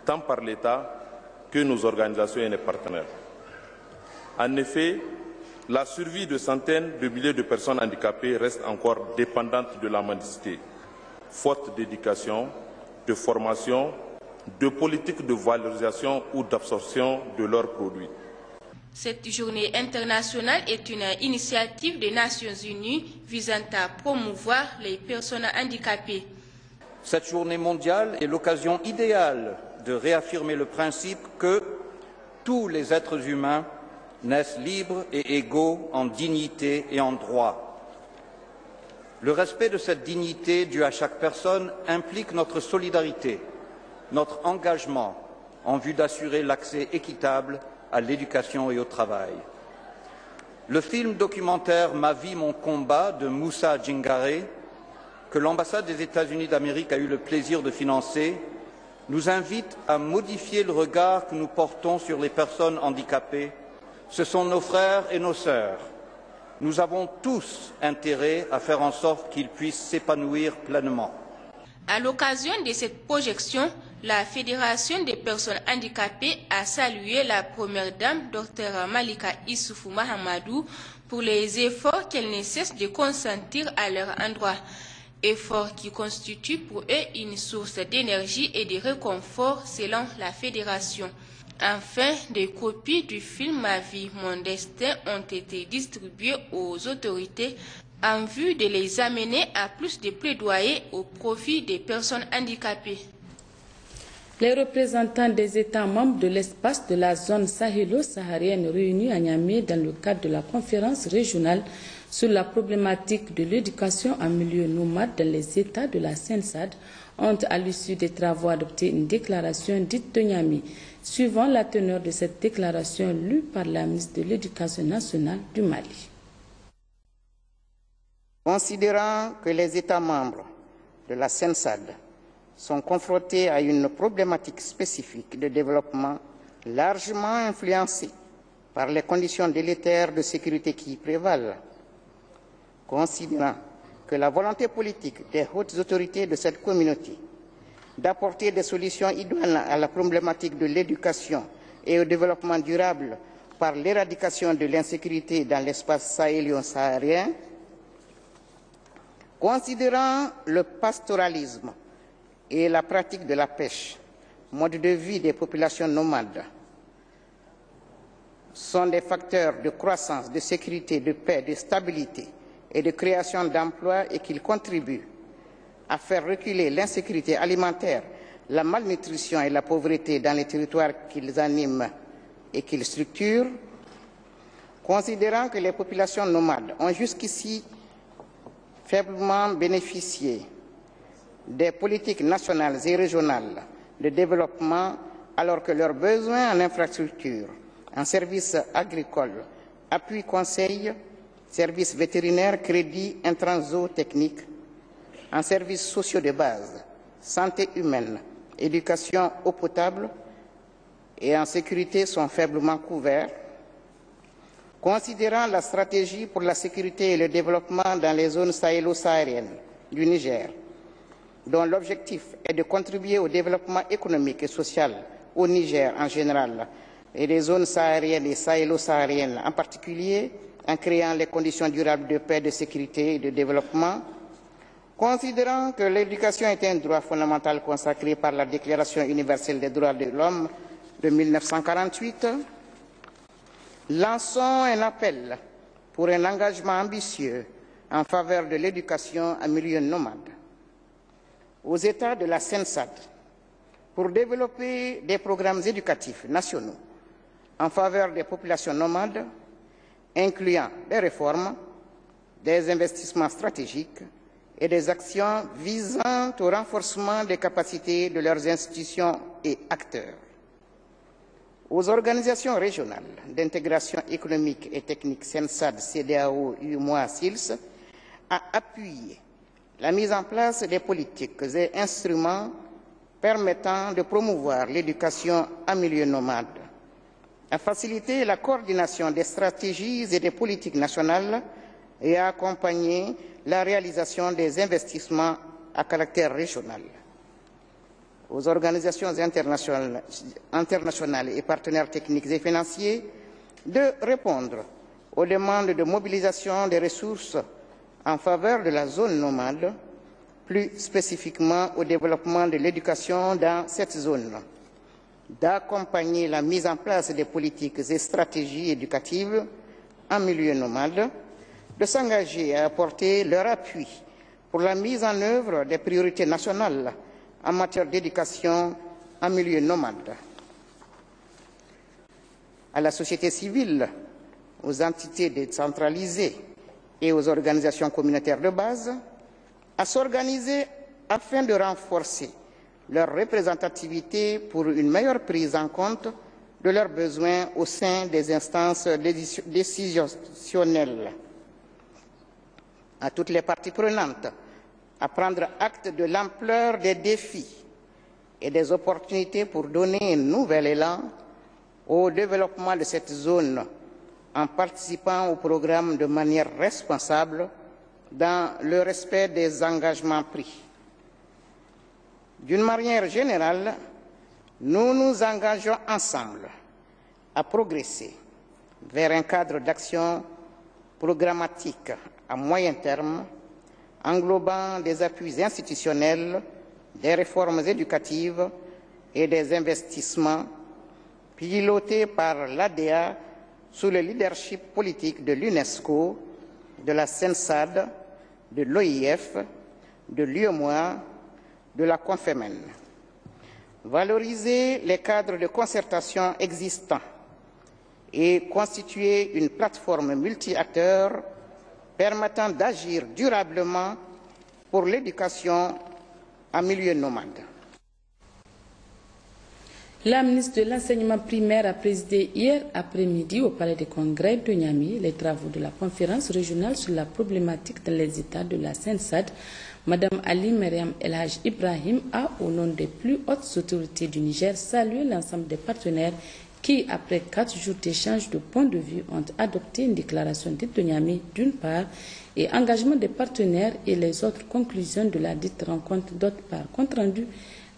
tant par l'État que nos organisations et nos partenaires. En effet, la survie de centaines de milliers de personnes handicapées reste encore dépendante de la mendicité, faute d'éducation, de formation, de politiques de valorisation ou d'absorption de leurs produits. Cette journée internationale est une initiative des Nations Unies visant à promouvoir les personnes handicapées. Cette journée mondiale est l'occasion idéale de réaffirmer le principe que tous les êtres humains naissent libres et égaux en dignité et en droit. Le respect de cette dignité due à chaque personne implique notre solidarité, notre engagement en vue d'assurer l'accès équitable à l'éducation et au travail. Le film documentaire Ma vie, mon combat de Moussa Djingare, que l'ambassade des États-Unis d'Amérique a eu le plaisir de financer, nous invite à modifier le regard que nous portons sur les personnes handicapées. Ce sont nos frères et nos sœurs. Nous avons tous intérêt à faire en sorte qu'ils puissent s'épanouir pleinement. À l'occasion de cette projection, la Fédération des personnes handicapées a salué la première dame, Dr Malika Issoufou Mahamadou, pour les efforts qu'elle ne cesse de consentir à leur endroit. Efforts qui constituent pour eux une source d'énergie et de réconfort selon la Fédération. Enfin, des copies du film Ma vie, mon destin ont été distribuées aux autorités en vue de les amener à plus de plaidoyer au profit des personnes handicapées. Les représentants des États membres de l'espace de la zone sahélo-saharienne réunis à Niamey dans le cadre de la conférence régionale sur la problématique de l'éducation en milieu nomade dans les États de la Seine-Sad ont, à l'issue des travaux, adopté une déclaration dite de Niamey, suivant la teneur de cette déclaration lue par la ministre de l'Éducation nationale du Mali. Considérant que les États membres de la Seine-Sad sont confrontés à une problématique spécifique de développement largement influencée par les conditions délétères de sécurité qui y prévalent, considérant que la volonté politique des hautes autorités de cette communauté d'apporter des solutions idoines à la problématique de l'éducation et au développement durable par l'éradication de l'insécurité dans l'espace sahélo-saharien, considérant le pastoralisme et la pratique de la pêche, mode de vie des populations nomades, sont des facteurs de croissance, de sécurité, de paix, de stabilité et de création d'emplois et qu'ils contribuent à faire reculer l'insécurité alimentaire, la malnutrition et la pauvreté dans les territoires qu'ils animent et qu'ils structurent, considérant que les populations nomades ont jusqu'ici faiblement bénéficié des politiques nationales et régionales de développement alors que leurs besoins en infrastructures, en services agricoles, appui conseil, services vétérinaires, crédits, intrants zootechniques, en services sociaux de base, santé humaine, éducation, eau potable et en sécurité sont faiblement couverts, considérant la stratégie pour la sécurité et le développement dans les zones sahélo-sahariennes du Niger, dont l'objectif est de contribuer au développement économique et social au Niger en général et des zones sahariennes et sahélo-sahariennes en particulier, en créant les conditions durables de paix, de sécurité et de développement, considérant que l'éducation est un droit fondamental consacré par la Déclaration universelle des droits de l'homme de 1948, lançons un appel pour un engagement ambitieux en faveur de l'éducation en milieu nomade aux États de la Seine-Sad pour développer des programmes éducatifs nationaux en faveur des populations nomades, incluant des réformes, des investissements stratégiques et des actions visant au renforcement des capacités de leurs institutions et acteurs. Aux organisations régionales d'intégration économique et technique SENSAD, CEDEAO, UEMOA, SILS, à appuyer la mise en place des politiques et instruments permettant de promouvoir l'éducation en milieu nomade, à faciliter la coordination des stratégies et des politiques nationales et à accompagner la réalisation des investissements à caractère régional. aux organisations internationales et partenaires techniques et financiers de répondre aux demandes de mobilisation des ressources en faveur de la zone nomade, plus spécifiquement au développement de l'éducation dans cette zone, d'accompagner la mise en place des politiques et stratégies éducatives en milieu nomade, de s'engager à apporter leur appui pour la mise en œuvre des priorités nationales en matière d'éducation en milieu nomade. À la société civile, aux entités décentralisées et aux organisations communautaires de base, à s'organiser afin de renforcer leur représentativité pour une meilleure prise en compte de leurs besoins au sein des instances décisionnelles. À toutes les parties prenantes, à prendre acte de l'ampleur des défis et des opportunités pour donner un nouvel élan au développement de cette zone en participant au programme de manière responsable dans le respect des engagements pris. D'une manière générale, nous nous engageons ensemble à progresser vers un cadre d'action programmatique à moyen terme, englobant des appuis institutionnels, des réformes éducatives et des investissements pilotés par l'ADA sous le leadership politique de l'UNESCO, de la CENSAD, de l'OIF, de l'UEMOA, de la CONFEMEN. Valoriser les cadres de concertation existants et constituer une plateforme multi-acteurs permettant d'agir durablement pour l'éducation en milieu nomade. La ministre de l'Enseignement primaire a présidé hier après-midi au Palais des Congrès de Niamey les travaux de la conférence régionale sur la problématique dans les États de la CENSAD. Madame Ali Mariam El Haj Ibrahim a, au nom des plus hautes autorités du Niger, salué l'ensemble des partenaires qui, après 4 jours d'échange de points de vue, ont adopté une déclaration dite de Niamey d'une part et engagement des partenaires et les autres conclusions de la dite rencontre d'autre part. Compte rendu,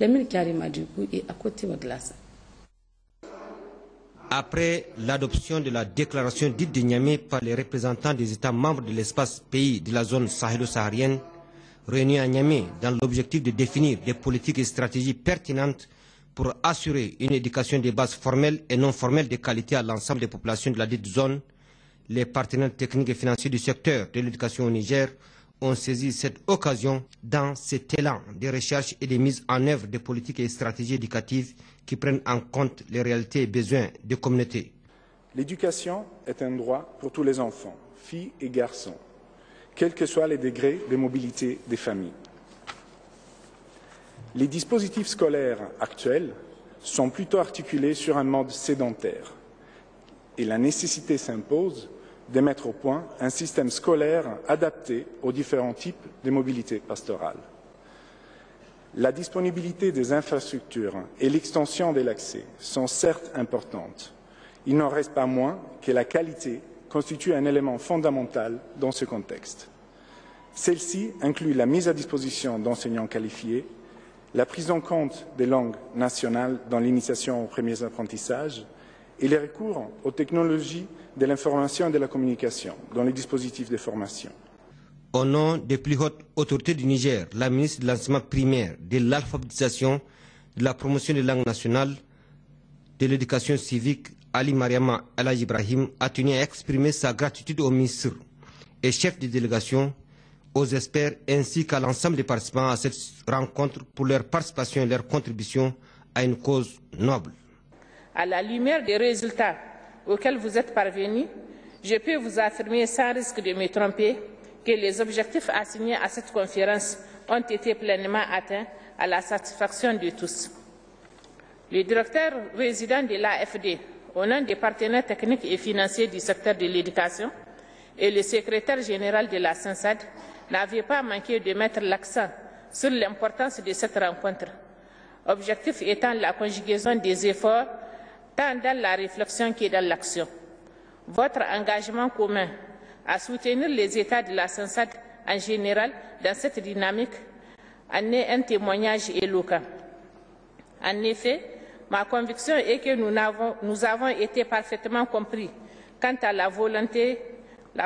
Lemine Karima Dugou et à côté de glace. Après l'adoption de la déclaration dite de Niamey par les représentants des États membres de l'espace pays de la zone sahélo-saharienne, réunis à Niamey dans l'objectif de définir des politiques et stratégies pertinentes pour assurer une éducation de base formelle et non formelle de qualité à l'ensemble des populations de la dite zone, les partenaires techniques et financiers du secteur de l'éducation au Niger ont saisi cette occasion dans cet élan de recherche et de mise en œuvre de politiques et stratégies éducatives qui prennent en compte les réalités et besoins des communautés. L'éducation est un droit pour tous les enfants, filles et garçons, quels que soient les degrés de mobilité des familles. Les dispositifs scolaires actuels sont plutôt articulés sur un mode sédentaire et la nécessité s'impose de mettre au point un système scolaire adapté aux différents types de mobilité pastorale. La disponibilité des infrastructures et l'extension de l'accès sont certes importantes. Il n'en reste pas moins que la qualité constitue un élément fondamental dans ce contexte. Celle-ci inclut la mise à disposition d'enseignants qualifiés, la prise en compte des langues nationales dans l'initiation aux premiers apprentissages et les recours aux technologies de l'information et de la communication dans les dispositifs de formation. Au nom des plus hautes autorités du Niger, la ministre de l'Enseignement primaire, de l'alphabétisation, de la promotion des langues nationales, de l'éducation civique, Ali Mariama El Haj Ibrahim, a tenu à exprimer sa gratitude au ministre et chef de délégation, aux experts ainsi qu'à l'ensemble des participants à cette rencontre pour leur participation et leur contribution à une cause noble. À la lumière des résultats auxquels vous êtes parvenus, je peux vous affirmer sans risque de me tromper que les objectifs assignés à cette conférence ont été pleinement atteints à la satisfaction de tous. Le directeur résident de l'AFD, au nom des partenaires techniques et financiers du secteur de l'éducation, et le secrétaire général de la CENSAD n'avaient pas manqué de mettre l'accent sur l'importance de cette rencontre, objectif étant la conjugaison des efforts tant dans la réflexion que dans l'action. Votre engagement commun à soutenir les États de la CENSAD en général dans cette dynamique en est un témoignage éloquent. En effet, ma conviction est que nous avons été parfaitement compris quant à la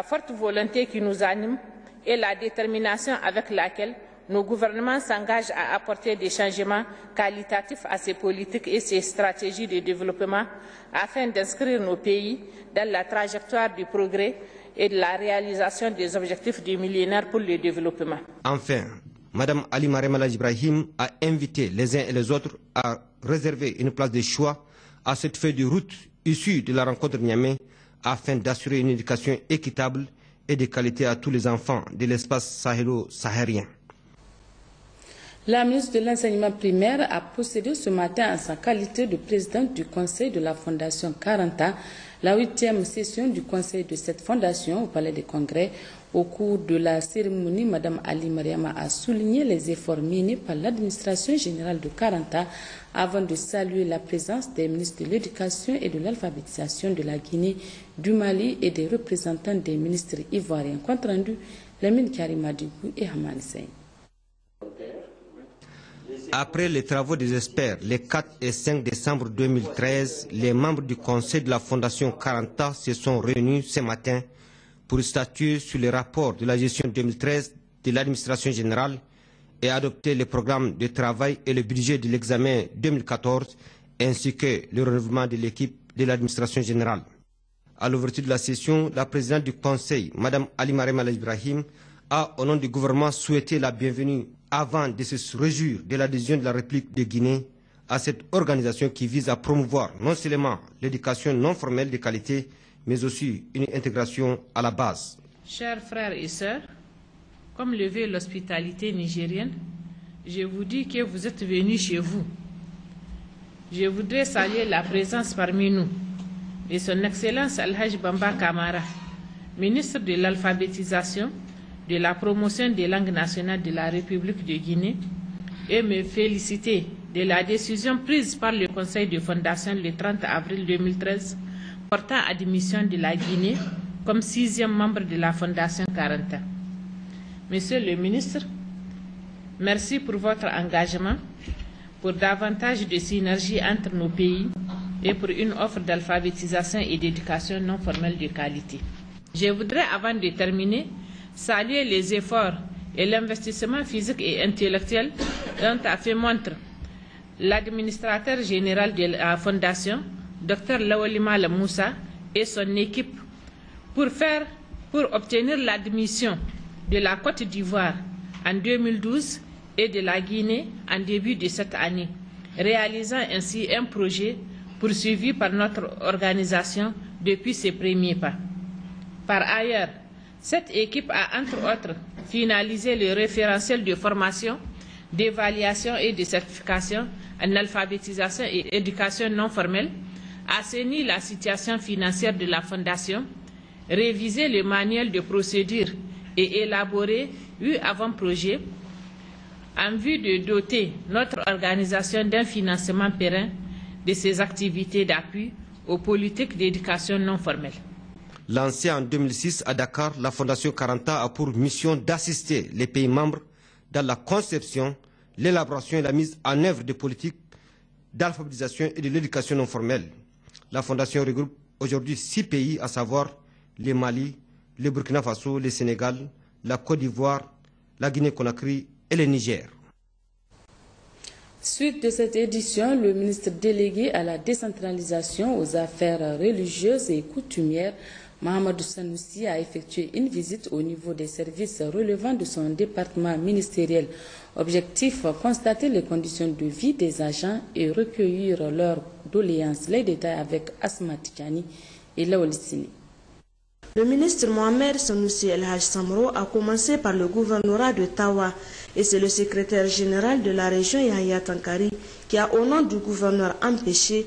forte volonté qui nous anime et la détermination avec laquelle nos gouvernements s'engagent à apporter des changements qualitatifs à ces politiques et ces stratégies de développement afin d'inscrire nos pays dans la trajectoire du progrès et de la réalisation des objectifs du millénaire pour le développement. Enfin, Mme Ali Mariam El Hadji Ibrahim a invité les uns et les autres à réserver une place de choix à cette feuille de route issue de la rencontre de Niamey afin d'assurer une éducation équitable et de qualité à tous les enfants de l'espace sahélo-sahérien. La ministre de l'Enseignement primaire a procédé ce matin en sa qualité de présidente du conseil de la Fondation 40 ans, la 8e session du conseil de cette fondation au Palais des Congrès. Au cours de la cérémonie, Mme Ali Mariama a souligné les efforts menés par l'administration générale de 40 ans avant de saluer la présence des ministres de l'Éducation et de l'Alphabétisation de la Guinée, du Mali et des représentants des ministres ivoiriens. Compte rendu, Lamine Karima Dibou et Hamani Sey. Après les travaux des experts, les 4 et 5 décembre 2013, les membres du conseil de la Fondation 40 ans se sont réunis ce matin pour statuer sur les rapports de la gestion 2013 de l'administration générale et adopter le programme de travail et le budget de l'examen 2014, ainsi que le renouvellement de l'équipe de l'administration générale. À l'ouverture de la session, la présidente du conseil, Mme Ali Mariam El Hadji Ibrahim, a, au nom du gouvernement, souhaité la bienvenue avant de se réjouir de l'adhésion de la République de Guinée à cette organisation qui vise à promouvoir non seulement l'éducation non formelle de qualité, mais aussi une intégration à la base. Chers frères et sœurs, comme le veut l'hospitalité nigérienne, je vous dis que vous êtes venus chez vous. Je voudrais saluer la présence parmi nous de son Excellence Al-Hajj Bamba Kamara, ministre de l'Alphabétisation, de la promotion des langues nationales de la République de Guinée, et me féliciter de la décision prise par le Conseil de fondation le 30 avril 2013 portant admission de la Guinée comme 6e membre de la Fondation 40 ans. Monsieur le ministre, merci pour votre engagement, pour davantage de synergie entre nos pays et pour une offre d'alphabétisation et d'éducation non formelle de qualité. Je voudrais, avant de terminer, saluer les efforts et l'investissement physique et intellectuel dont a fait montre l'administrateur général de la Fondation, Dr Lawali Malam Moussa, et son équipe pour obtenir l'admission de la Côte d'Ivoire en 2012 et de la Guinée en début de cette année, réalisant ainsi un projet poursuivi par notre organisation depuis ses premiers pas. Par ailleurs, cette équipe a, entre autres, finalisé le référentiel de formation, d'évaluation et de certification en alphabétisation et éducation non formelle, assaini la situation financière de la Fondation, révisé le manuel de procédure et élaboré 8 avant-projets en vue de doter notre organisation d'un financement pérenne de ses activités d'appui aux politiques d'éducation non formelle. Lancée en 2006 à Dakar, la Fondation 40 ans a pour mission d'assister les pays membres dans la conception, l'élaboration et la mise en œuvre des politiques d'alphabétisation et de l'éducation non formelle. La Fondation regroupe aujourd'hui 6 pays, à savoir le Mali, le Burkina Faso, le Sénégal, la Côte d'Ivoire, la Guinée-Conakry et le Niger. Suite de cette édition, le ministre délégué à la décentralisation, aux affaires religieuses et coutumières, Mahamadou Sanoussi, a effectué une visite au niveau des services relevant de son département ministériel. Objectif, constater les conditions de vie des agents et recueillir leurs doléances. Les détails avec Asma Tikani et Laolissini. Le ministre Mohamed Sanoussi El Hadj Samro a commencé par le gouvernorat de Tawa et c'est le secrétaire général de la région Yahya Tankari qui a, au nom du gouverneur, empêché